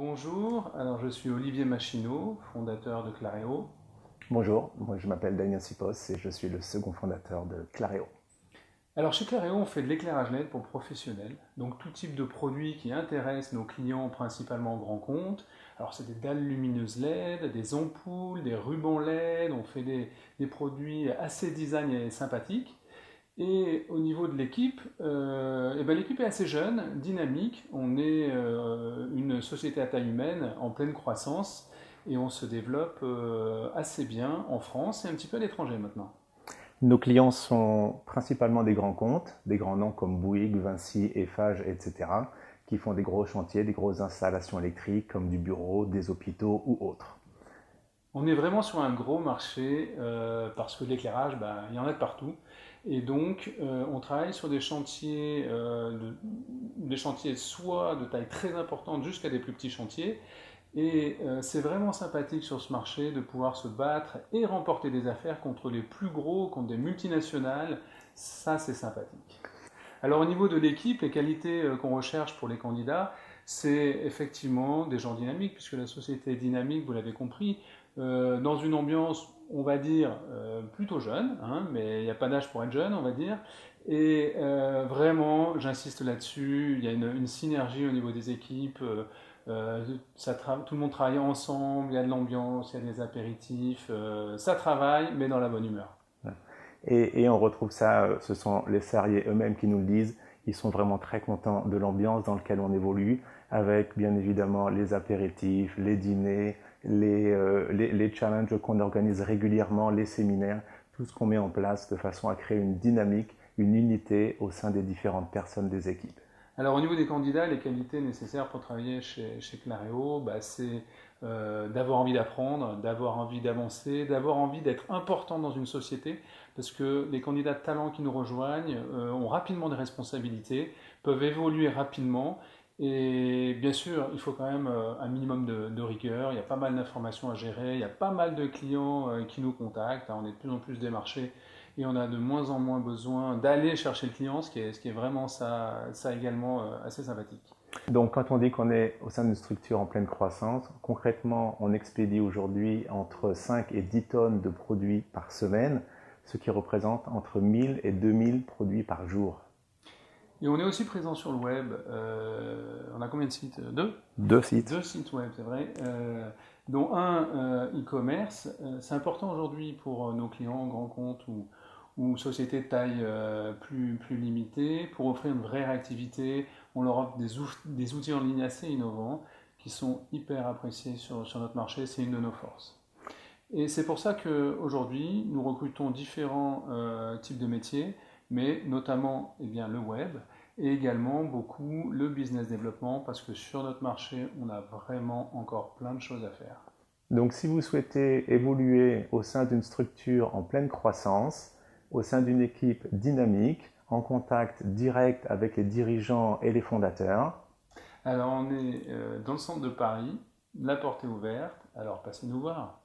Bonjour, alors je suis Olivier Machineau, fondateur de Claréo. Bonjour, moi je m'appelle Damien Sipos et je suis le second fondateur de Claréo. Alors chez Claréo, on fait de l'éclairage LED pour professionnels, donc tout type de produits qui intéressent nos clients principalement en grand compte. Alors c'est des dalles lumineuses LED, des ampoules, des rubans LED, on fait des produits assez design et sympathiques. Et au niveau de l'équipe, l'équipe est assez jeune, dynamique. On est une société à taille humaine en pleine croissance et on se développe assez bien en France et un petit peu à l'étranger maintenant. Nos clients sont principalement des grands comptes, des grands noms comme Bouygues, Vinci, Eiffage, etc., qui font des gros chantiers, des grosses installations électriques comme du bureau, des hôpitaux ou autres. On est vraiment sur un gros marché parce que l'éclairage, il y en a de partout. Et donc, on travaille sur des chantiers soit de taille très importante jusqu'à des plus petits chantiers. Et c'est vraiment sympathique sur ce marché de pouvoir se battre et remporter des affaires contre les plus gros, contre des multinationales. Ça, c'est sympathique. Alors au niveau de l'équipe, les qualités qu'on recherche pour les candidats, c'est effectivement des gens dynamiques, puisque la société est dynamique, vous l'avez compris, dans une ambiance, on va dire, plutôt jeune, hein, mais il n'y a pas d'âge pour être jeune, on va dire. Et vraiment, j'insiste là-dessus, il y a une synergie au niveau des équipes, tout le monde travaille ensemble, il y a de l'ambiance, il y a des apéritifs, ça travaille, mais dans la bonne humeur. Et on retrouve ça, ce sont les salariés eux-mêmes qui nous le disent, ils sont vraiment très contents de l'ambiance dans laquelle on évolue, avec bien évidemment les apéritifs, les dîners, les challenges qu'on organise régulièrement, les séminaires, tout ce qu'on met en place de façon à créer une dynamique, une unité au sein des différentes personnes des équipes. Alors au niveau des candidats, les qualités nécessaires pour travailler chez Claréo, c'est d'avoir envie d'apprendre, d'avoir envie d'avancer, d'avoir envie d'être important dans une société, parce que les candidats de talent qui nous rejoignent ont rapidement des responsabilités, peuvent évoluer rapidement, et bien sûr, il faut quand même un minimum de rigueur, il y a pas mal d'informations à gérer, il y a pas mal de clients qui nous contactent, hein, on est de plus en plus démarchés et on a de moins en moins besoin d'aller chercher le client, ce qui est vraiment ça également assez sympathique. Donc quand on dit qu'on est au sein d'une structure en pleine croissance, concrètement on expédie aujourd'hui entre 5 et 10 tonnes de produits par semaine, ce qui représente entre 1000 et 2000 produits par jour. Et on est aussi présent sur le web. On a combien de sites? Deux? Deux sites. Deux sites web, c'est vrai. Dont un e-commerce. C'est important aujourd'hui pour nos clients, grands comptes ou sociétés de taille plus limitée, pour offrir une vraie réactivité. On leur offre des outils en ligne assez innovants qui sont hyper appréciés sur notre marché. C'est une de nos forces. Et c'est pour ça qu'aujourd'hui, nous recrutons différents types de métiers, mais notamment le web et également beaucoup le business développement, parce que sur notre marché, on a vraiment encore plein de choses à faire. Donc si vous souhaitez évoluer au sein d'une structure en pleine croissance, au sein d'une équipe dynamique, en contact direct avec les dirigeants et les fondateurs, Alors on est dans le centre de Paris, la porte est ouverte, alors passez nous voir.